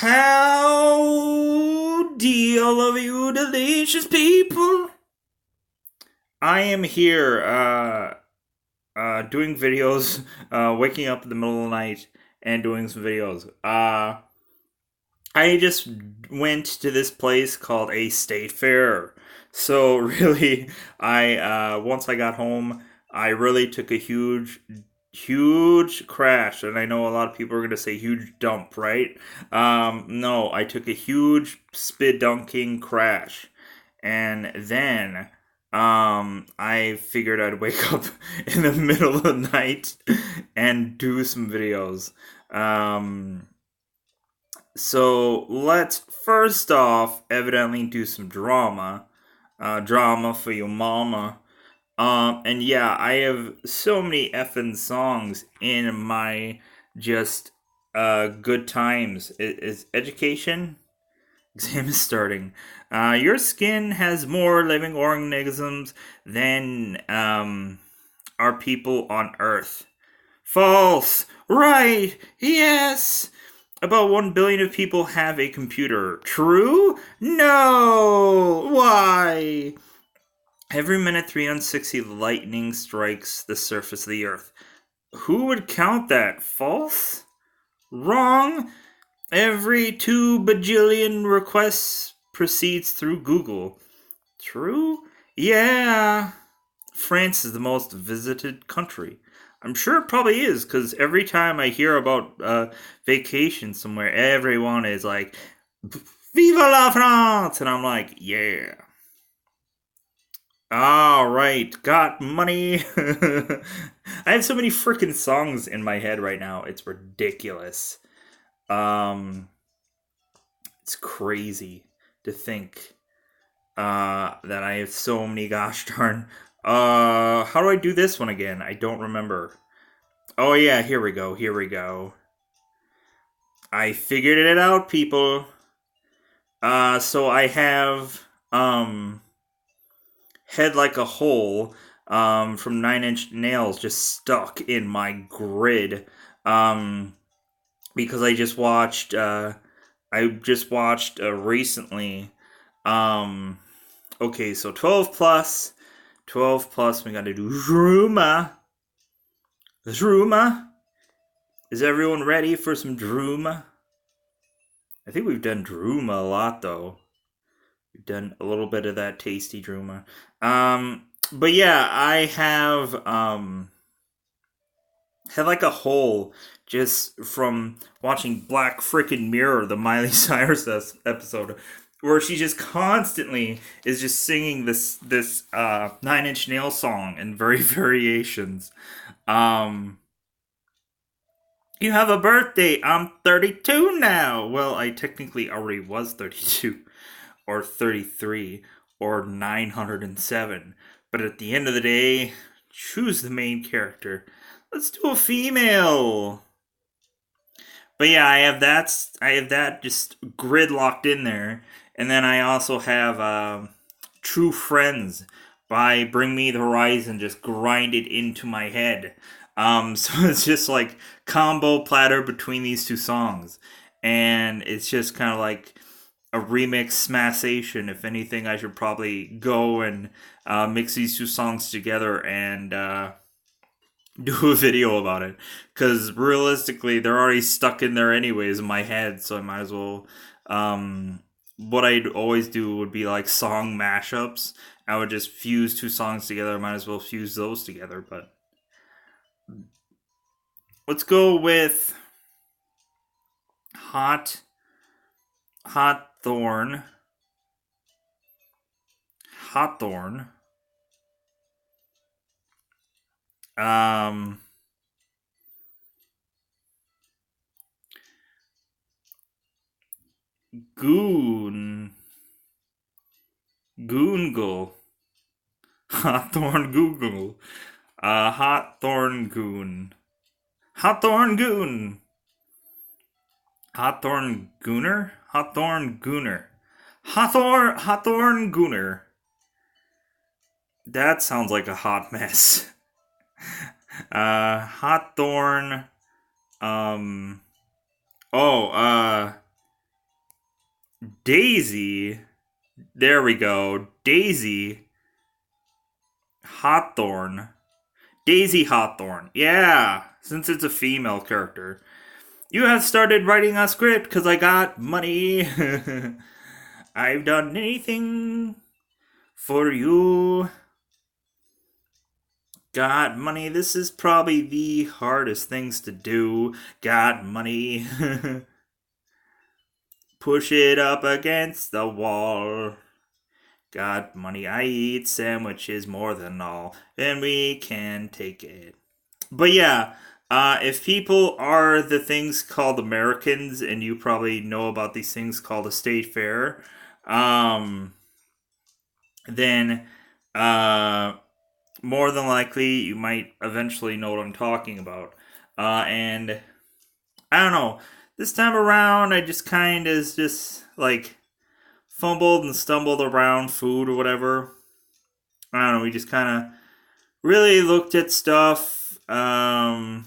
Howdy, all of you delicious people. I am here, doing videos, waking up in the middle of the night and doing some videos. I just went to this place called a state fair. So really, once I got home, I really took a huge crash, and I know a lot of people are gonna say huge dump, right? No, I took a huge spit dunking crash, and then I figured I'd wake up in the middle of the night and do some videos. Um, so let's first off evidently do some drama. Drama for your mama. And yeah, I have so many effing songs in my just good times. Is education? Exam is starting. Your skin has more living organisms than our people on Earth. False. Right. Yes. About 1 billion of people have a computer. True? No. Why? Every minute 360 lightning strikes the surface of the earth. Who would count that? False? Wrong? Every 2 bajillion requests proceeds through Google. True? Yeah. France is the most visited country. I'm sure it probably is, because every time I hear about vacation somewhere, everyone is like, Viva la France! And I'm like, yeah. All right, got money. I have so many freaking songs in my head right now. It's ridiculous. Um, it's crazy to think that I have so many. Gosh darn. How do I do this one again? I don't remember. Oh yeah, here we go. Here we go. I figured it out, people. So I have Head Like a Hole from Nine Inch Nails just stuck in my grid um, because I just watched recently. Um, okay, so 12 plus. We got to do Druma. Druma. Is everyone ready for some Druma? I think we've done Druma a lot though. We've done a little bit of that tasty Druma. But yeah, I have had like a hole just from watching Black Frickin' Mirror, the Miley Cyrus episode, where she just constantly is just singing this Nine Inch Nail song in very variations. Um, you have a birthday. I'm 32 now. Well, I technically already was 32 or 33 or 907. But at the end of the day, choose the main character. Let's do a female. But yeah, I have that just grid locked in there. And then I also have True Friends by Bring Me the Horizon just grinded into my head. So it's just like combo platter between these two songs. And it's just kind of like a remix smashation. If anything, I should probably go and mix these two songs together and do a video about it. Because realistically, they're already stuck in there anyways in my head, so I might as well. What I'd always do would be like song mashups. I would just fuse two songs together. I might as well fuse those together. But let's go with Hot Hot Thorn. Um, Goon Goongle. Hawthorne Google. Hawthorne Goon. Hawthorne Goon. Hawthorne Gooner? Hawthorne Gooner. Hawthorne Gooner. That sounds like a hot mess. Hawthorne. Um. Oh, Daisy. There we go. Daisy Hawthorne. Daisy Hawthorne. Yeah, since it's a female character. You have started writing a script because I got money. I've done anything for you. Got money. This is probably the hardest things to do. Got money. Push it up against the wall. Got money. I eat sandwiches more than all, and we can take it. But yeah, if people are the things called Americans, and you probably know about these things called a state fair, um, then uh, more than likely you might eventually know what I'm talking about. And I don't know. This time around, I just kind of just like fumbled and stumbled around food or whatever. I don't know. We just kind of really looked at stuff. I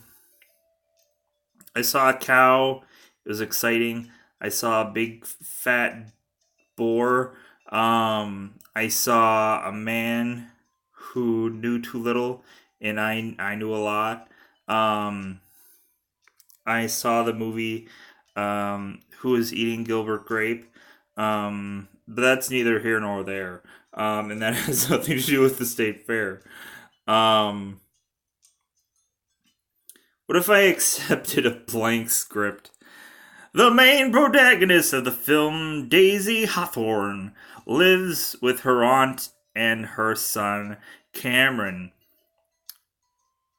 saw a cow. It was exciting. I saw a big fat boar. I saw a man who knew too little, and I knew a lot. Um, I saw the movie Who is Eating Gilbert Grape. But that's neither here nor there. And that has nothing to do with the state fair. Um, what if I accepted a blank script? The main protagonist of the film, Daisy Hawthorne, lives with her aunt and her son, Cameron.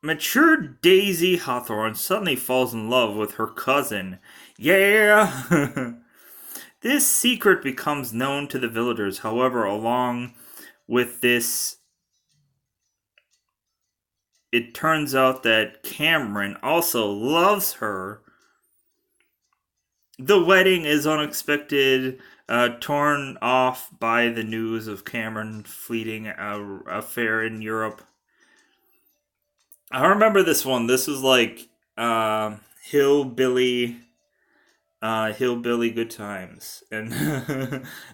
Mature Daisy Hawthorne suddenly falls in love with her cousin. Yeah! This secret becomes known to the villagers. However, along with this, it turns out that Cameron also loves her. The wedding is unexpected, torn off by the news of Cameron fleeting affair in Europe. I remember this one. This was like hillbilly, hillbilly good times, and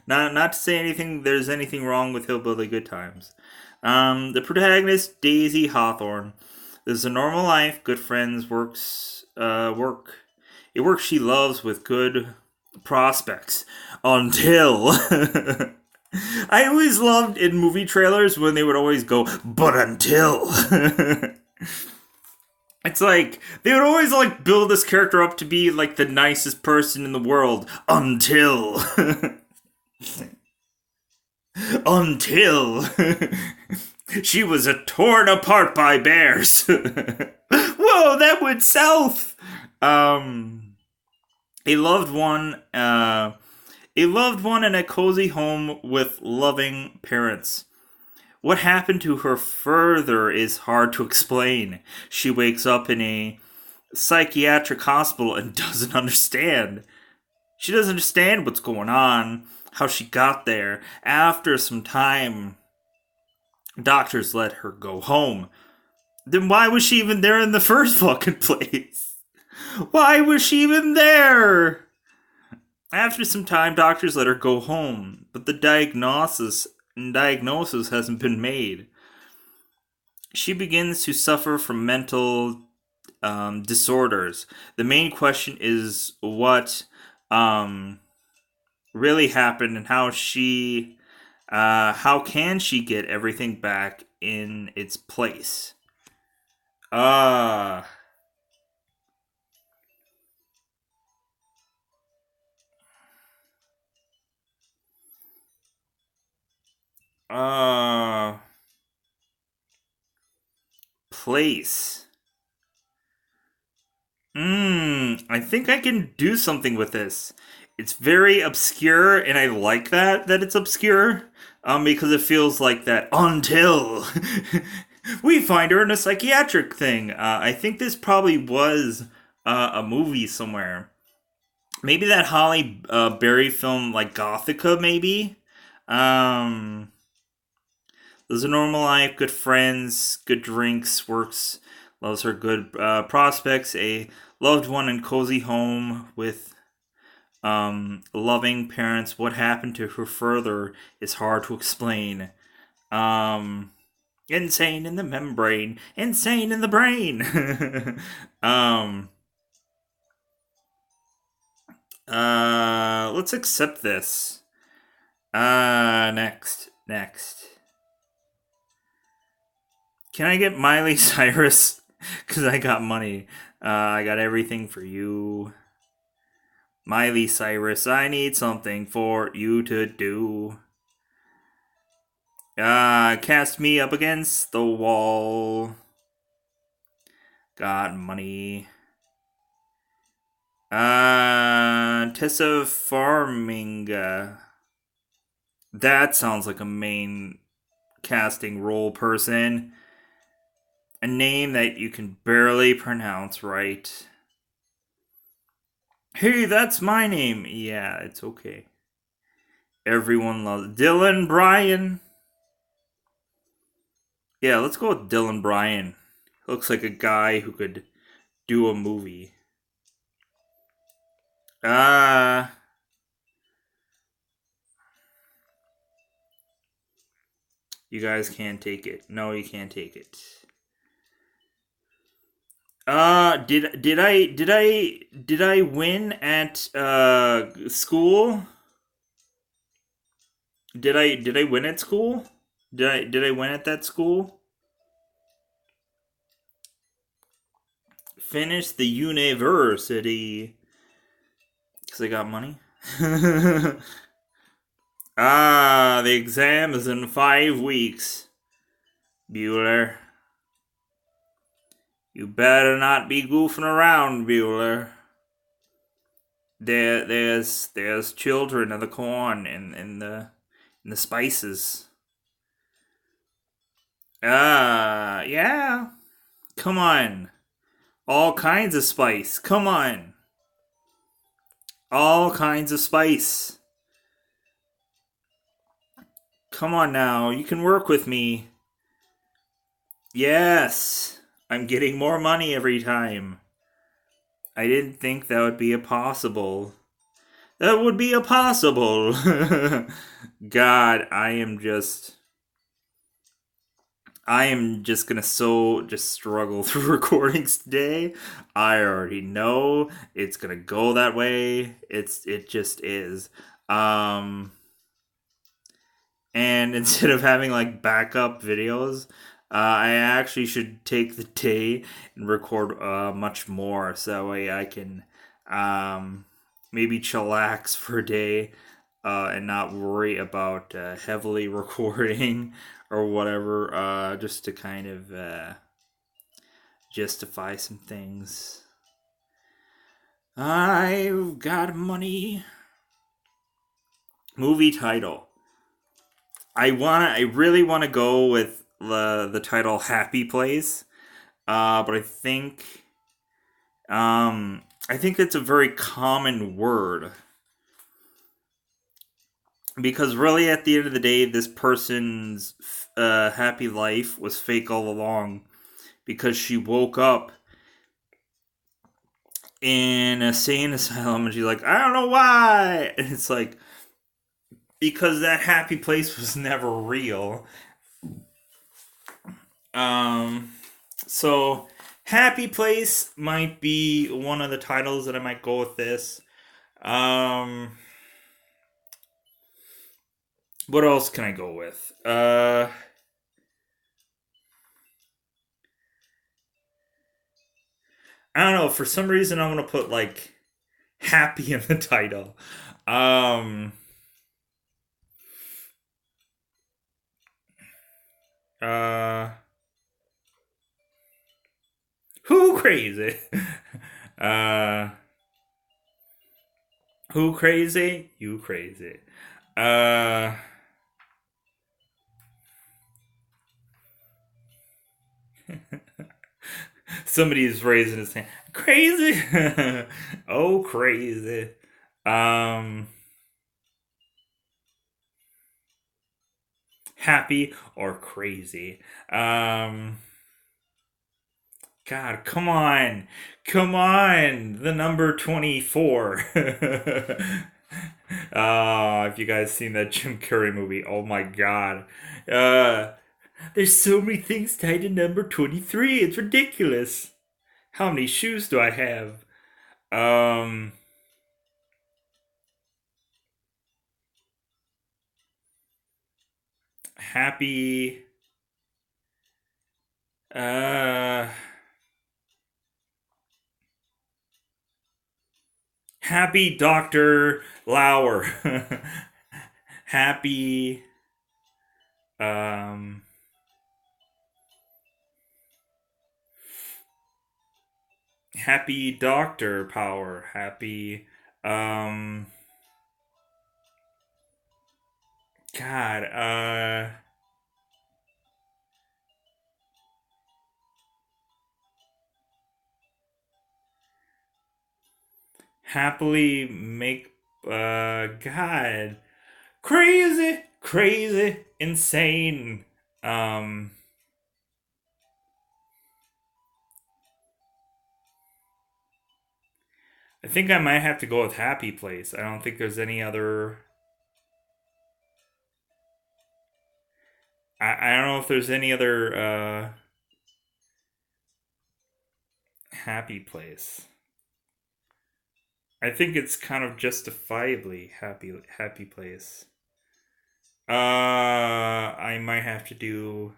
not to say anything. There's anything wrong with hillbilly good times. The protagonist Daisy Hawthorne. This is a normal life. Good friends. Work. A work she loves with good prospects. Until I always loved in movie trailers when they would always go, but until. It's like they would always like build this character up to be like the nicest person in the world until until she was torn apart by bears. Whoa, that went south. A loved one, a loved one in a cozy home with loving parents. What happened to her further is hard to explain. She wakes up in a psychiatric hospital and doesn't understand. She doesn't understand what's going on, how she got there. After some time, doctors let her go home. Then why was she even there in the first fucking place? Why was she even there? After some time, doctors let her go home, but the diagnosis hasn't been made. She begins to suffer from mental disorders. The main question is what really happened and how can she get everything back in its place? Uh uh place. I think I can do something with this. It's very obscure, and I like that it's obscure. Because it feels like that until we find her in a psychiatric thing. I think this probably was a movie somewhere. Maybe that Holly Berry film, like Gothica, maybe. Um, Lives a normal life, good friends, good drinks, works, loves her good prospects, a loved one and cozy home with Loving parents. What happened to her further is hard to explain. Um, Insane in the membrane. Insane in the brain. um, let's accept this. Next. Can I get Miley Cyrus? Because I got money. I got everything for you. Miley Cyrus, I need something for you to do. Cast me up against the wall. Got money. Tessa Farminga. That sounds like a main casting role person. A name that you can barely pronounce right. Hey, that's my name. Yeah, it's okay. Everyone loves Dylan Bryan. Yeah, let's go with Dylan Bryan. Looks like a guy who could do a movie. Ah, you guys can't take it. No, you can't take it. Did I win at school? Did I win at school? Did I win at that school? Finish the university because I got money. The exam is in 5 weeks. Bueller, you better not be goofing around, Bueller. There's children in the corn and in the spices. Yeah. Come on. All kinds of spice. Come on. All kinds of spice. Come on now. You can work with me. Yes. I'm getting more money every time. I didn't think that would be a possible. That would be a possible. God, I am just gonna just struggle through recordings today. I already know it's gonna go that way. It just is. Um and instead of having like backup videos, I actually should take the day and record much more so that way I can um maybe chillax for a day and not worry about heavily recording or whatever, just to kind of justify some things. I've got money. Movie title. I really wanna go with the title Happy Place, but I think that's a very common word because really at the end of the day, this person's happy life was fake all along because she woke up in a sane asylum and she's like, I don't know why. And it's like, because that happy place was never real. Um, so Happy Place might be one of the titles that I might go with this. Um, what else can I go with? I don't know. For some reason, I'm gonna put like happy in the title. Um, uh, who crazy? uh, who crazy? You crazy. Uh, Somebody's raising his hand. Crazy. Oh, crazy. Um, Happy or crazy. God, come on. Come on. The number 24. If you guys seen that Jim Carrey movie, oh my god. Uh, there's so many things tied to number 23. It's ridiculous. How many shoes do I have? Um, happy. Uh, happy Dr. Lauer. happy. Um, happy Doctor Power. Happy. Um, God. Happily make. God. Crazy, crazy, insane. Um, I think I might have to go with Happy Place. I don't think there's any other. I don't know if there's any other Happy Place. I think it's kind of justifiably Happy Place. I might have to do.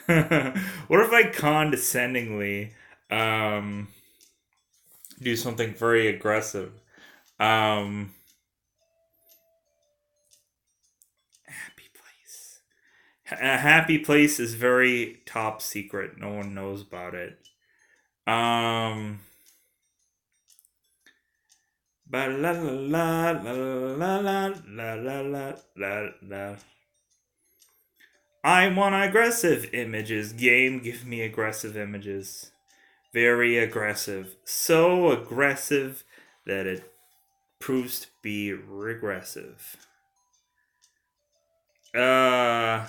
What if I condescendingly um do something very aggressive? Um, Happy Place. A happy place is very top secret. No one knows about it. Um, ba la la la la la la la la la la. I want aggressive images. Game, give me aggressive images. Very aggressive. So aggressive that it proves to be regressive. Uh,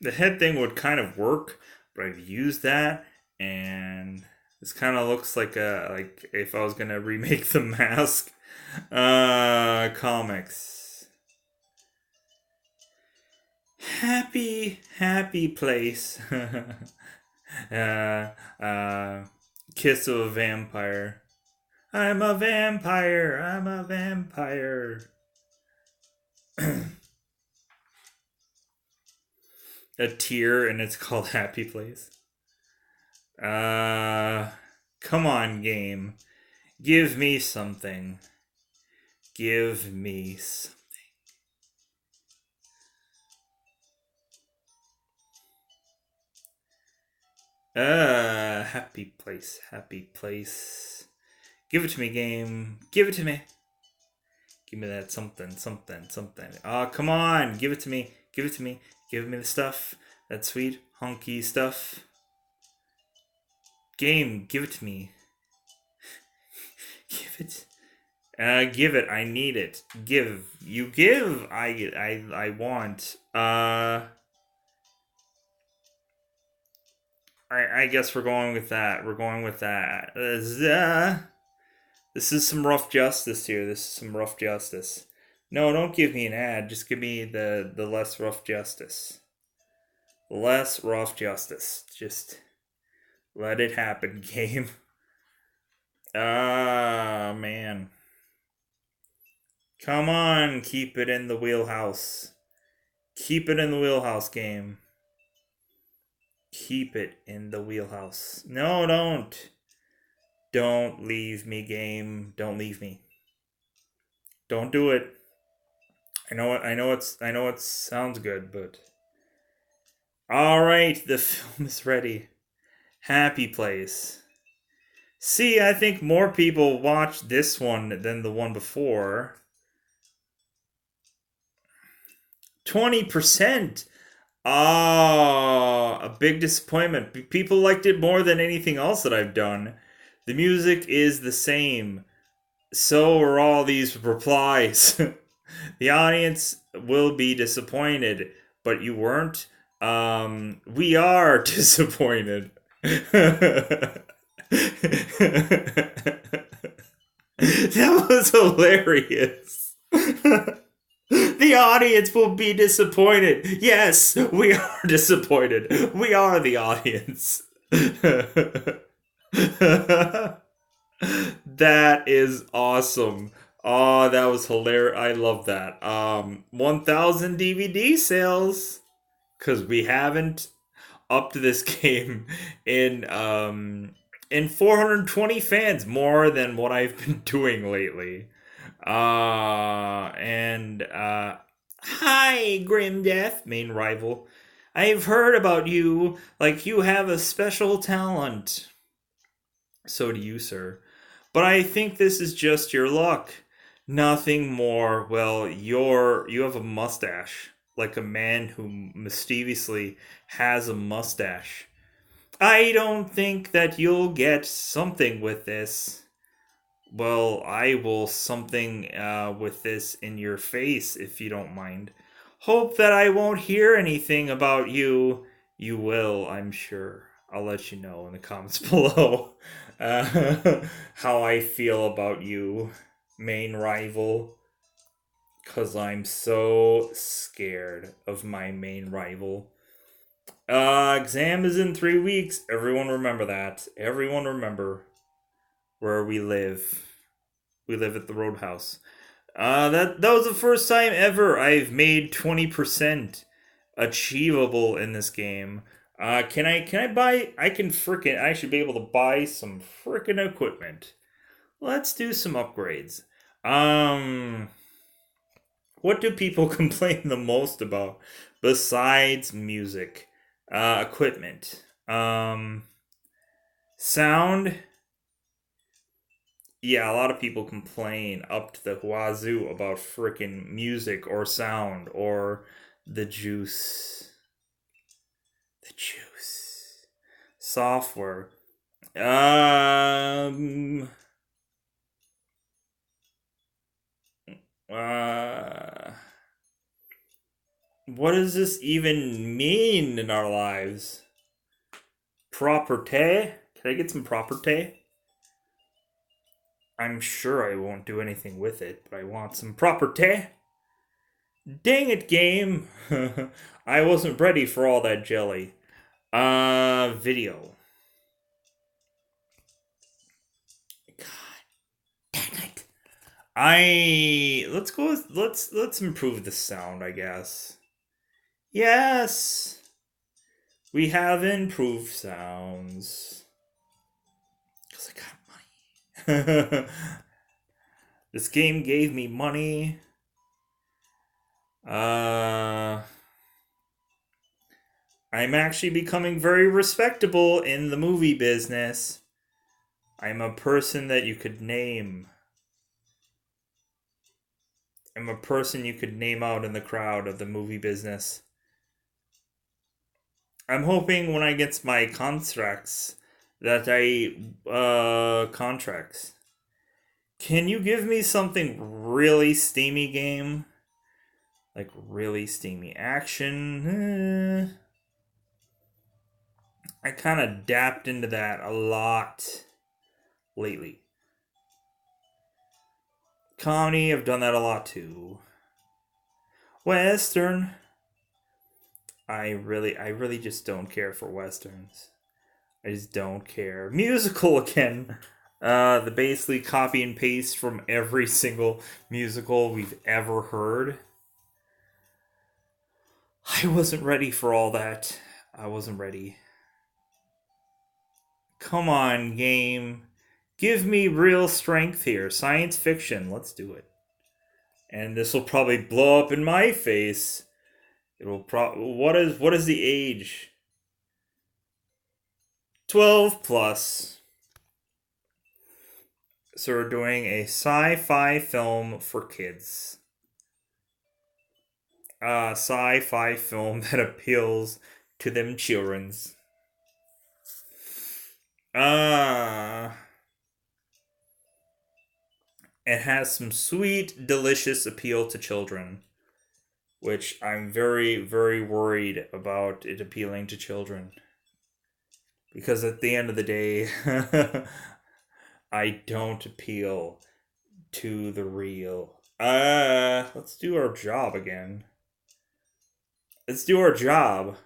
the head thing would kind of work, but I've used that, and this kind of looks like a like if I was gonna remake the mask. Comics. Happy place. uh, uh, Kiss of a vampire. I'm a vampire. I'm a vampire. A tear, and it's called Happy Place. Uh, Come on, game. Give me something. Give me something. Happy place. Happy place. Give it to me, game. Give it to me. Give me that something, something, something. Oh, come on. Give it to me. Give it to me. Give me the stuff. That sweet, hunky stuff. Game, give it to me. Give it. Give it. I need it. Give. You give. I want. I guess we're going with that. We're going with that. This is some rough justice here. This is some rough justice. No, don't give me an ad. Just give me the less rough justice. Less rough justice. Just let it happen, game. Ah, man. Come on, keep it in the wheelhouse. Keep it in the wheelhouse, game. Keep it in the wheelhouse. No, don't. Don't leave me, game. Don't leave me. Don't do it. I know it sounds good, but all right, the film is ready. Happy Place. See, I think more people watched this one than the one before. 20%. Ah, a big disappointment. People liked it more than anything else that I've done. The music is the same. So are all these replies. The audience will be disappointed, but you weren't. We are disappointed. That was hilarious. The audience will be disappointed. Yes, we are disappointed. We are the audience. That is awesome. Oh, that was hilarious. I love that. 1,000 DVD sales because we haven't upped this game in 420 fans, more than what I've been doing lately. And Hi, Grim Death, main rival. I've heard about you, like you have a special talent. So do you, sir. But I think this is just your luck. Nothing more. Well, you have a mustache, like a man who mischievously has a mustache. I don't think that you'll get something with this. Well, I will something with this in your face if you don't mind. Hope that I won't hear anything about you. You will, I'm sure. I'll let you know in the comments below how I feel about you, main rival. Because I'm so scared of my main rival. Exam is in 3 weeks. Everyone remember that. Everyone remember where we live. We live at the Roadhouse. That was the first time ever I've made 20% achievable in this game. Can I buy? I should be able to buy some frickin' equipment. Let's do some upgrades. Um, what do people complain the most about besides music? Equipment. Sound. Yeah, a lot of people complain up to the wazoo about freaking music or sound or the juice. The juice. Software. Um. Uh. What does this even mean in our lives? Property? Can I get some property? I'm sure I won't do anything with it, but I want some property. Dang it, game! I wasn't ready for all that jelly. Video. God dang it. Let's go with, let's improve the sound, I guess. Yes! We have improved sounds. Because I got money. This game gave me money. I'm actually becoming very respectable in the movie business. I'm a person that you could name. I'm a person you could name out in the crowd of the movie business. I'm hoping when I get my contracts that contracts. Can you give me something really steamy game? Like really steamy action? I kind of dapped into that a lot lately. Comedy, I've done that a lot too. Western, I really just don't care for westerns. I just don't care. Musical again. The basically copy and paste from every single musical we've ever heard. I wasn't ready for all that. I wasn't ready. Come on, game. Give me real strength here. Science fiction. Let's do it. And this will probably blow up in my face. It will what is the age? 12 plus. So we're doing a sci-fi film for kids. Sci-fi film that appeals to them childrens. Uh It has some sweet, delicious appeal to children, which I'm very, very worried about it appealing to children. Because at the end of the day, I don't appeal to the real. Let's do our job again. Let's do our job.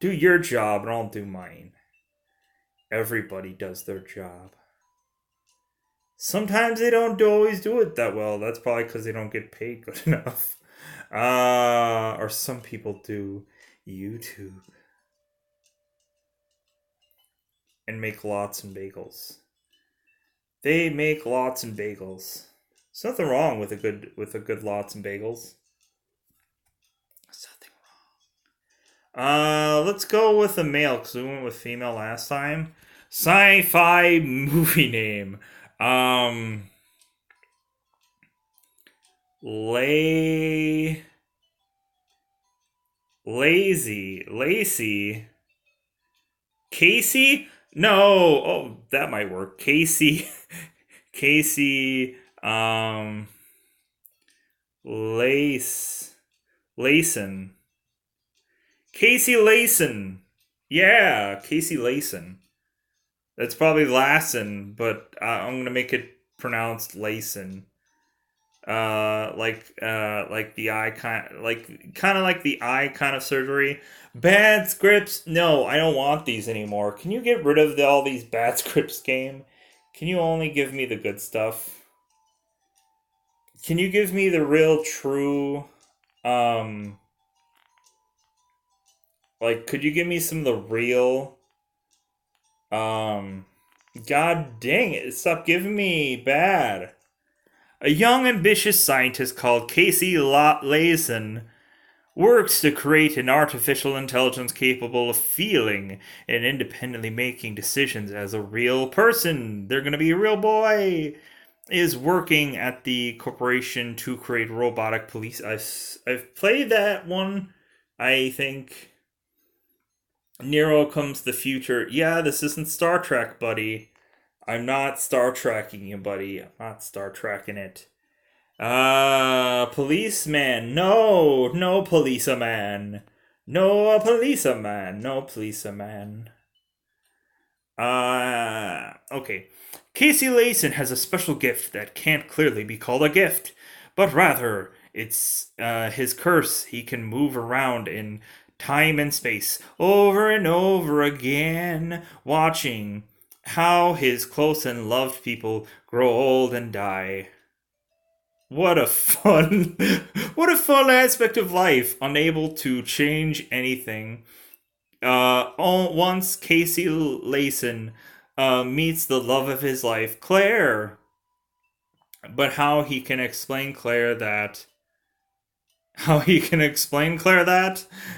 Do your job and I'll do mine. Everybody does their job. Sometimes they don't always do it that well. That's probably because they don't get paid good enough. Or some people do YouTube and make lots and bagels. They make lots and bagels. There's nothing wrong with a good lots and bagels. There's nothing wrong. Let's go with a male because we went with female last time. Sci-fi movie name. Lay Lazy Casey? No. Oh, that might work. Casey Casey Lace Layson. Casey Layson. Yeah, Casey Layson. That's probably Lassen, but I'm gonna make it pronounced Layson. Like the eye kind of like the eye kind of surgery. Bad scripts. No, I don't want these anymore. Can you get rid of all these bad scripts, game? Can you only give me the good stuff? Can you give me the real true um like could you give me some of the real um god dang it, stop giving me bad. A young ambitious scientist called Casey Layson works to create an artificial intelligence capable of feeling and independently making decisions as a real person. They're going to be a real boy. Is working at the corporation to create robotic police. I've played that one. I think Nero comes the future. Yeah, this isn't Star Trek, buddy. I'm not Star Trekking you, buddy. I'm not Star Trekking it. Policeman. No, no policeman. No policeman. No policeman. Okay. Casey Layson has a special gift that can't clearly be called a gift, but rather it's his curse. He can move around in time and space over and over again, watching how his close and loved people grow old and die. What a fun, what a fun aspect of life. Unable to change anything. Once Casey Layson meets the love of his life, Claire. But how he can explain Claire that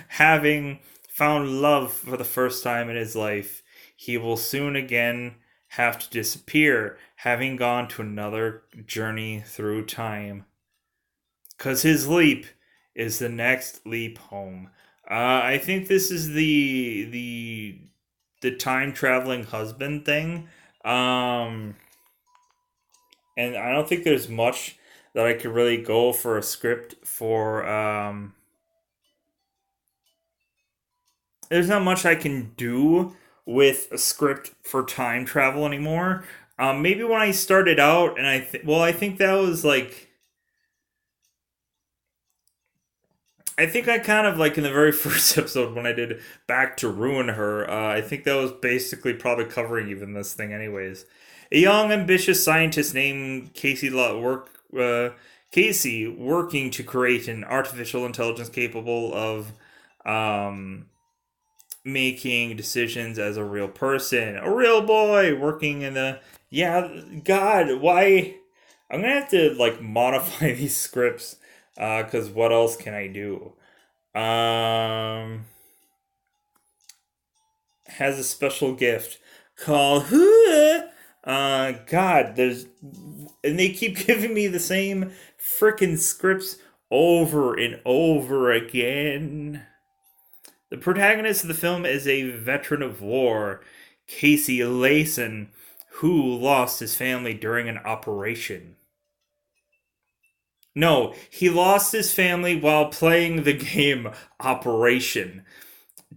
having found love for the first time in his life, he will soon again have to disappear, having gone to another journey through time. Because his leap is the next leap home. I think this is the time traveling husband thing. Um, and I don't think there's much that I could really go for a script for. There's not much I can do with a script for time travel anymore. Maybe when I started out, and I think that was like I think I kind of like in the very first episode when I did Back to Ruin Her. I think that was basically probably covering even this thing, anyways. A young, ambitious scientist named Casey working to create an artificial intelligence capable of um, making decisions as a real person, a real boy working in the yeah. God, why? I'm gonna have to like modify these scripts because what else can I do? Um, has a special gift called God, there's and they keep giving me the same freaking scripts over and over again. The protagonist of the film is a veteran of war, Casey Layson, who lost his family during an operation. No, he lost his family while playing the game Operation.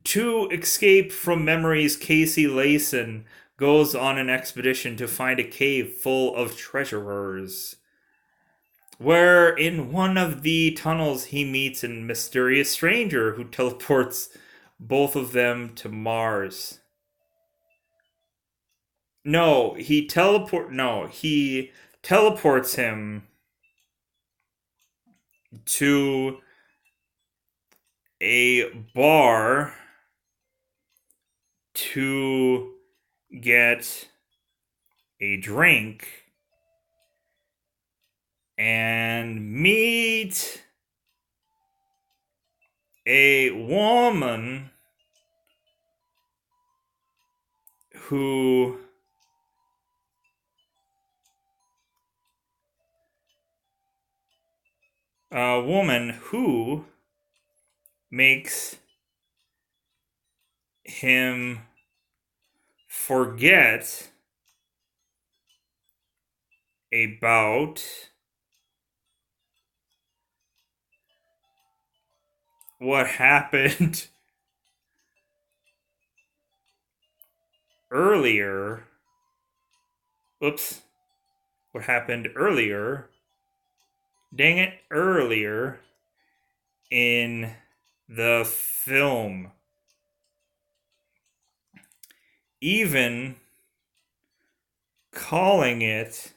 To escape from memories, Casey Layson goes on an expedition to find a cave full of treasurers, where in one of the tunnels he meets a mysterious stranger who teleports both of them to Mars. He teleports him to a bar to get a drink and meet a woman who makes him forget about what happened earlier. Oops. What happened earlier? Dang it, earlier in the film. Even calling it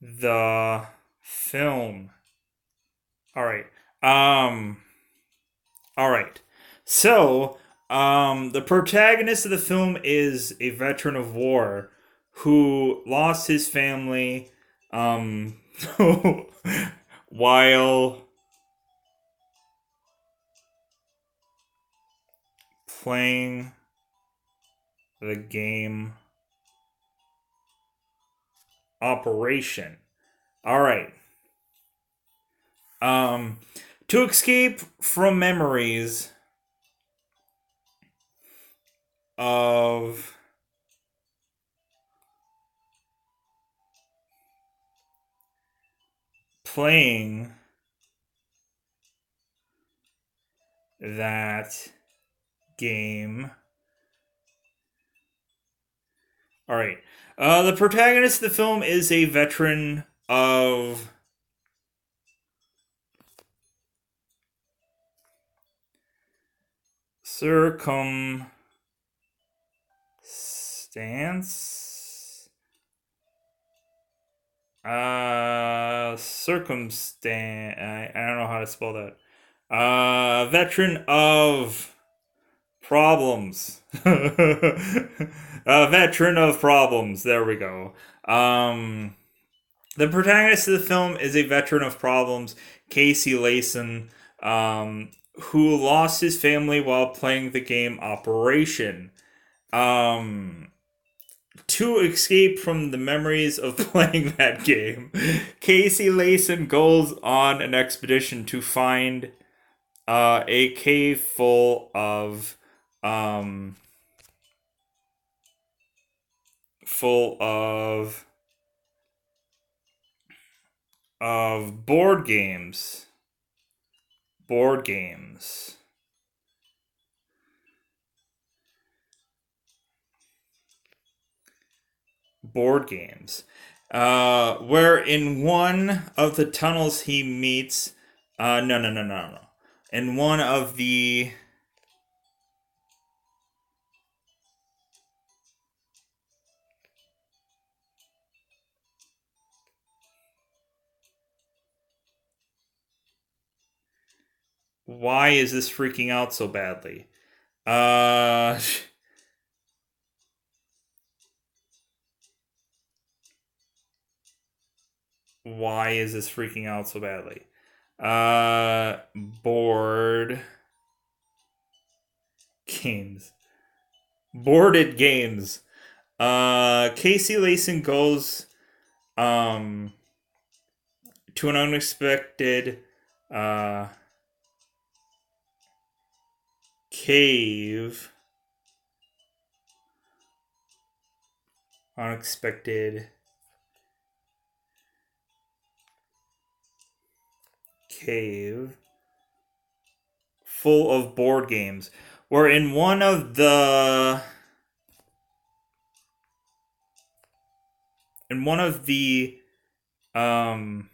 the film. All right. Um all right. So, the protagonist of the film is a veteran of war who lost his family um while playing the game Operation. All right. Um, to escape from memories of playing that game. All right. The protagonist of the film is a veteran of circumstance. I don't know how to spell that. Veteran of problems. A veteran of problems. There we go. The protagonist of the film is a veteran of problems, Casey Layson, who lost his family while playing the game Operation. Um, to escape from the memories of playing that game, Casey Layson goes on an expedition to find a cave um, full of board games, board games. Where in one of the tunnels he meets, no. In one of the why is this freaking out so badly? Uh, why is this freaking out so badly? Board games. Boarded games. Casey Layson goes um to an unexpected uh cave. Unexpected cave full of board games. We're in one of the in one of the um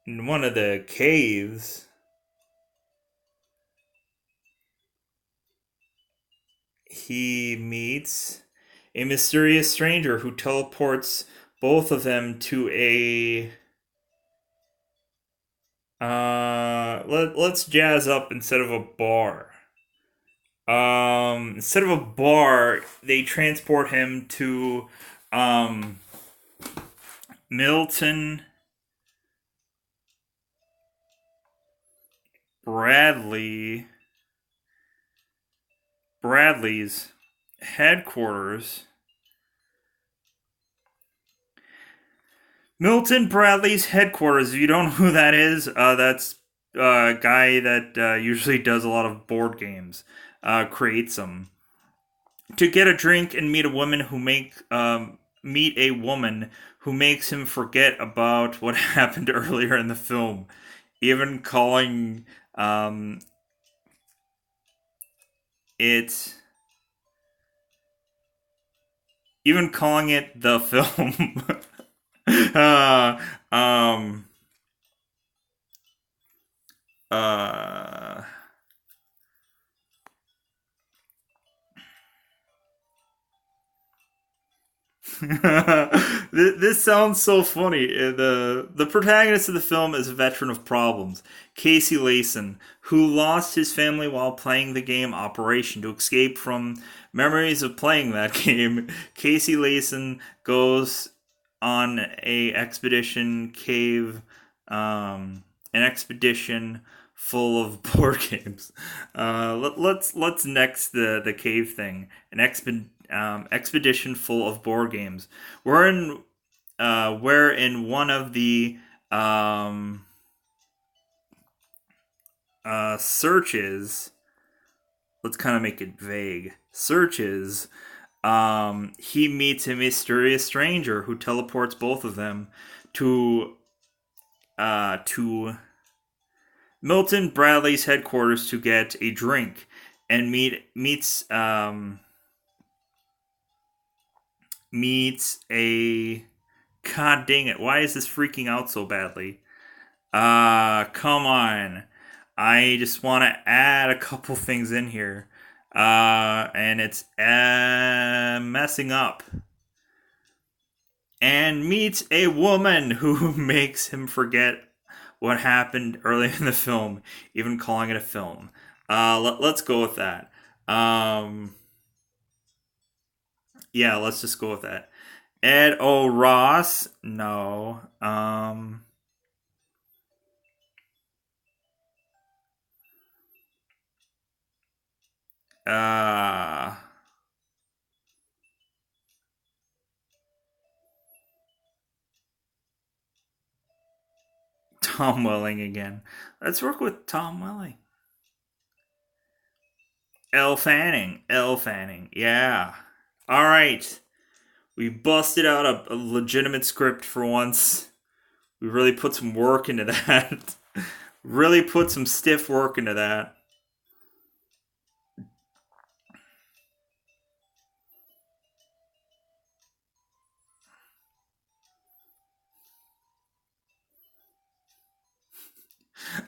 in one of the caves. He meets a mysterious stranger who teleports both of them to a let's jazz up instead of a bar. Instead of a bar, they transport him to um Milton Bradley Bradley's headquarters. Milton Bradley's headquarters. If you don't know who that is, that's a guy that usually does a lot of board games, creates them. To get a drink and meet a woman who meet a woman who makes him forget about what happened earlier in the film, even calling it even calling it the film. uh, um, uh, this sounds so funny. The protagonist of the film is a veteran of problems, Casey Layson, who lost his family while playing the game Operation. To escape from memories of playing that game, Casey Layson goes on an expedition full of board games. Let's next the cave thing. Expedition full of board games. We're in one of the um, searches. Let's kind of make it vague. Searches. He meets a mysterious stranger who teleports both of them to Milton Bradley's headquarters to get a drink, and meets a god dang it, why is this freaking out so badly? Come on. I just want to add a couple things in here. And it's messing up. And meets a woman who makes him forget what happened earlier in the film, even calling it a film. Let's go with that. Yeah, let's just go with that. Ed O. Ross? No. Uh, Tom Welling again. Let's work with Tom Welling. Elle Fanning. Elle Fanning. Yeah. All right. We busted out a legitimate script for once. We really put some work into that. Really put some stiff work into that.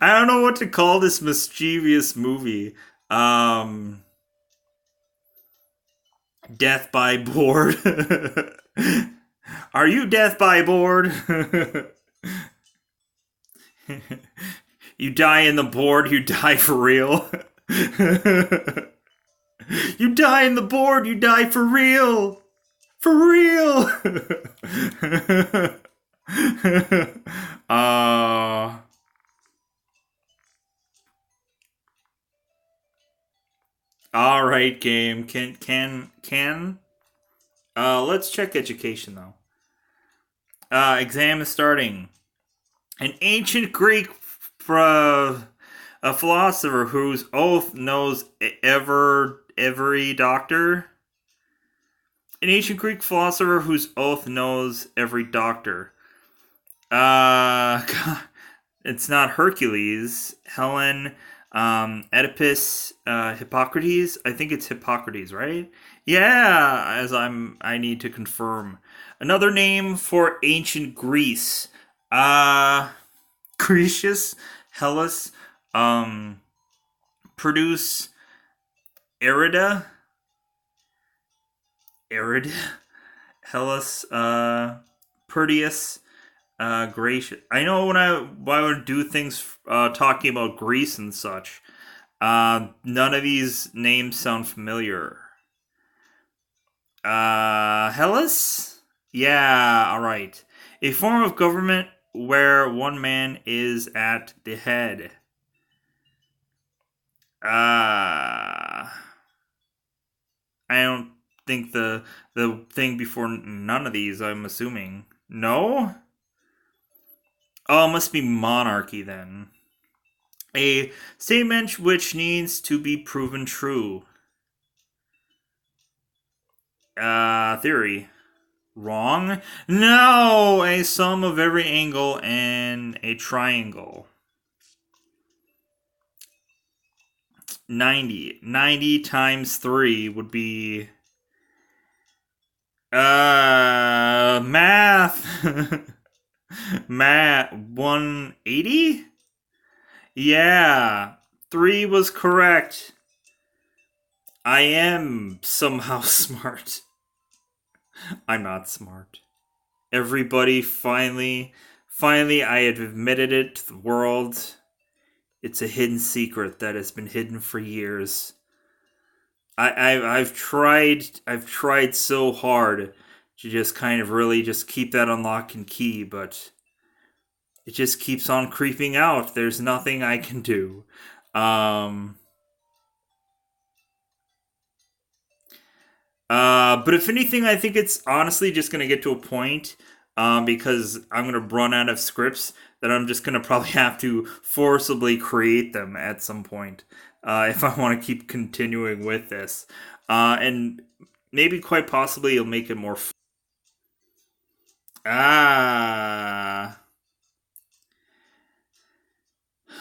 I don't know what to call this mischievous movie. Um, Death by board. Are you death by board? You die in the board, you die for real. You die in the board, you die for real. For real. uh all right, game. Can let's check education though. Exam is starting. An ancient Greek pro- A philosopher whose oath knows every doctor. An ancient Greek philosopher whose oath knows every doctor. God, it's not Hercules, Helen, Oedipus, Hippocrates. I think it's Hippocrates, right? Yeah, I need to confirm. Another name for ancient Greece. Uh Cretius, Hellas, um, produce Arida, Arid, Hellas, Proteus, Gracious. I know when I would do things talking about Greece and such. None of these names sound familiar. Hellas? Yeah, alright. A form of government where one man is at the head. Uh, I don't think the thing before none of these, I'm assuming. No? Oh, it must be monarchy then. A statement which needs to be proven true. Theory. Wrong? No! A sum of every angle in a triangle. 90. 90 times 3 would be. Math! Math. 180? Yeah. 3 was correct. I am somehow smart. I'm not smart. Everybody finally, I have admitted it to the world. It's a hidden secret that has been hidden for years. I've tried so hard to just kind of really just keep that on lock and key, but it just keeps on creeping out. There's nothing I can do. Um, but if anything, I think it's honestly just gonna get to a point, because I'm gonna run out of scripts that I'm just gonna probably have to forcibly create them at some point, if I want to keep continuing with this, and maybe quite possibly you'll make it more. Ah.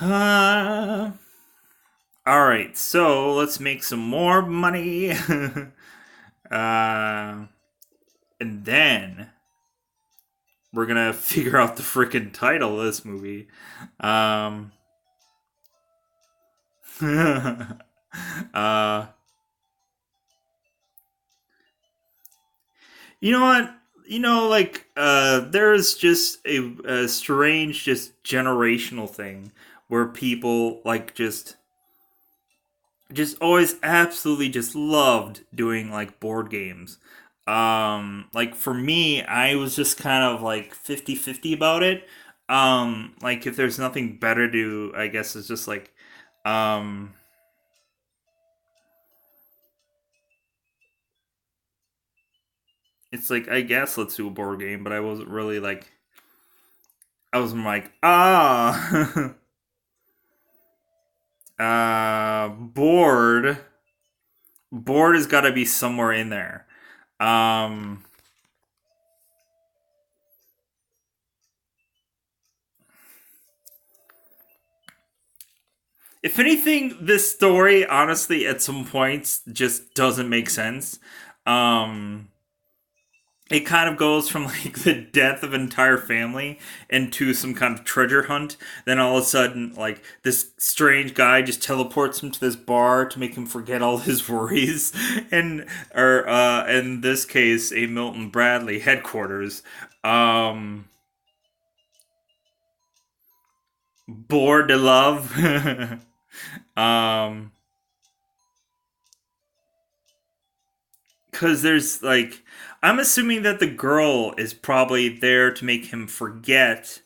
Uh, all right, so let's make some more money, uh, and then we're gonna figure out the freaking title of this movie. Um, uh, you know what? There's just a strange, just generational thing where people like just always absolutely just loved doing like board games. Like for me, I was just kind of like 50-50 about it. Like if there's nothing better to do, I guess it's just like um it's like I guess let's do a board game, but I wasn't really like I was like, board. Board has got to be somewhere in there. Um, if anything, this story honestly at some points just doesn't make sense. Um, it kind of goes from like the death of an entire family into some kind of treasure hunt. Then all of a sudden, like this strange guy just teleports him to this bar to make him forget all his worries, and or in this case, a Milton Bradley headquarters. Um, Bored to love. um, because there's like, I'm assuming that the girl is probably there to make him forget,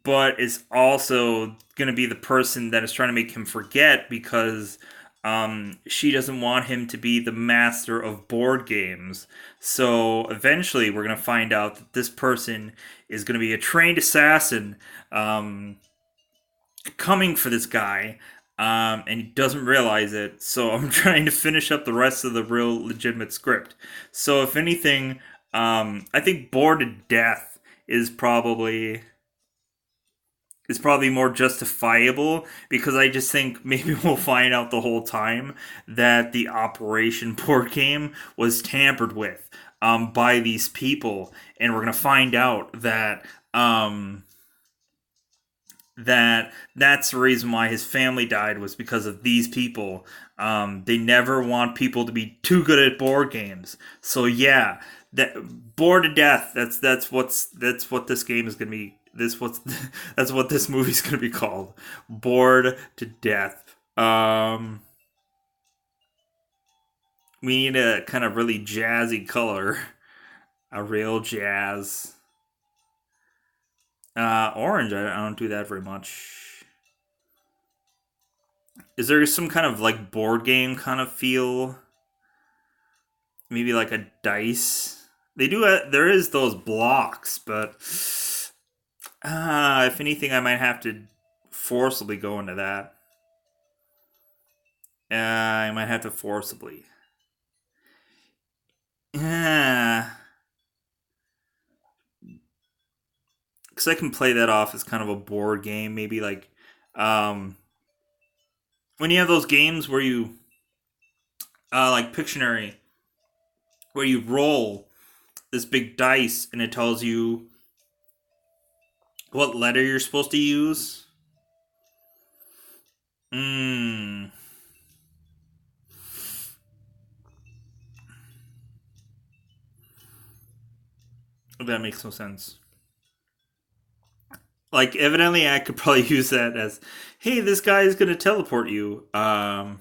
but is also going to be the person that is trying to make him forget because she doesn't want him to be the master of board games. So eventually, we're going to find out that this person is going to be a trained assassin, um, coming for this guy, and he doesn't realize it. So I'm trying to finish up the rest of the real legitimate script. So if anything, I think Bored to Death is probably more justifiable because I just think maybe we'll find out the whole time that the Operation board game was tampered with by these people, and we're gonna find out that that's the reason why his family died was because of these people. They never want people to be too good at board games. So yeah, that Bored to Death. That's what this game is gonna be. That's what this movie's gonna be called. Bored to Death. We need a kind of really jazzy color, a real jazz. Orange. I don't do that very much. Is there some kind of like board game kind of feel? Maybe like a dice. They do. There is those blocks, but if anything, I might have to forcibly go into that. I might have to forcibly. Yeah, because I can play that off as kind of a board game. Maybe like um, when you have those games where you like Pictionary, where you roll this big dice and it tells you what letter you're supposed to use. Mmm. That makes no sense. Like, evidently, I could probably use that as, hey, this guy is going to teleport you. But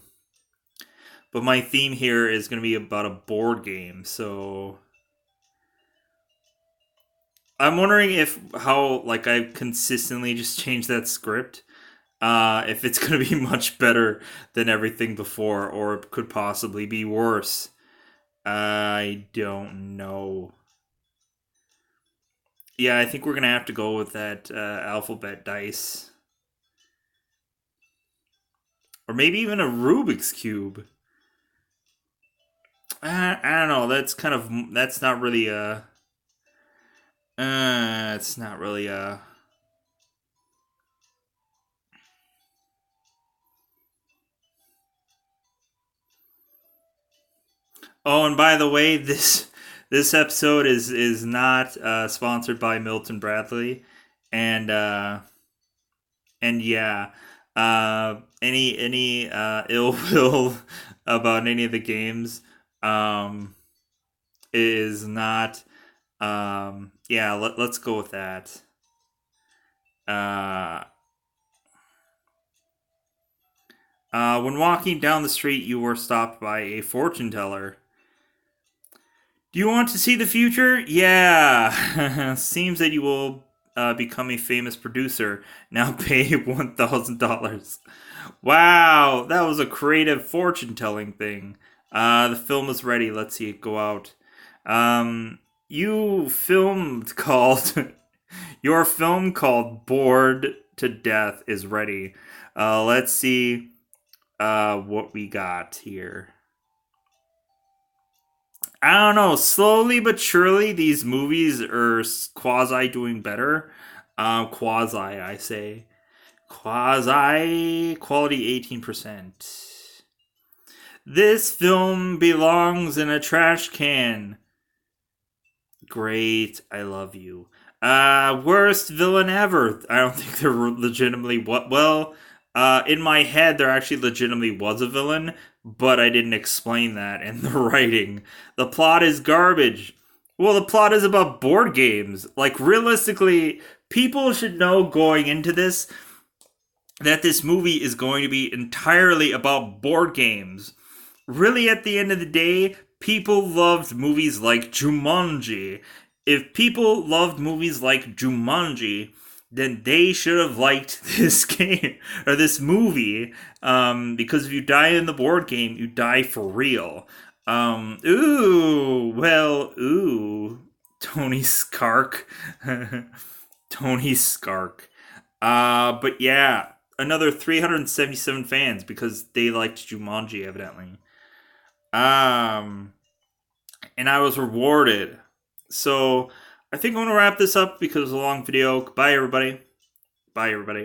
my theme here is going to be about a board game, so I'm wondering if how like I consistently just change that script. If it's going to be much better than everything before, or it could possibly be worse. I don't know. Yeah, I think we're gonna have to go with that alphabet dice, or maybe even a Rubik's cube. I don't know. That's not really a. It's not really a. Oh, and by the way, this episode is not sponsored by Milton Bradley, and yeah, any ill will about any of the games um is not yeah, let's go with that. uh when walking down the street you were stopped by a fortune teller. Do you want to see the future? Yeah. Seems that you will become a famous producer. Now pay $1,000. Wow, that was a creative fortune telling thing. The film is ready. Let's see it go out. You filmed called Your film called Bored to Death is ready. Let's see what we got here. I don't know. Slowly but surely, these movies are quasi doing better. Quasi, I say. Quasi quality 18%. This film belongs in a trash can. Great, I love you. Worst villain ever. I don't think they're legitimately what. Well, in my head, there actually legitimately was a villain, but I didn't explain that in the writing. The plot is garbage. Well, the plot is about board games. Like, realistically, people should know going into this that this movie is going to be entirely about board games. Really, at the end of the day, people loved movies like Jumanji. If people loved movies like Jumanji, then they should have liked this game or this movie. Because if you die in the board game, you die for real. Tony Stark. Tony Stark. But yeah, another 377 fans because they liked Jumanji, evidently. Um, and I was rewarded. So I think I'm gonna wrap this up because it's a long video. Bye, everybody. Bye, everybody.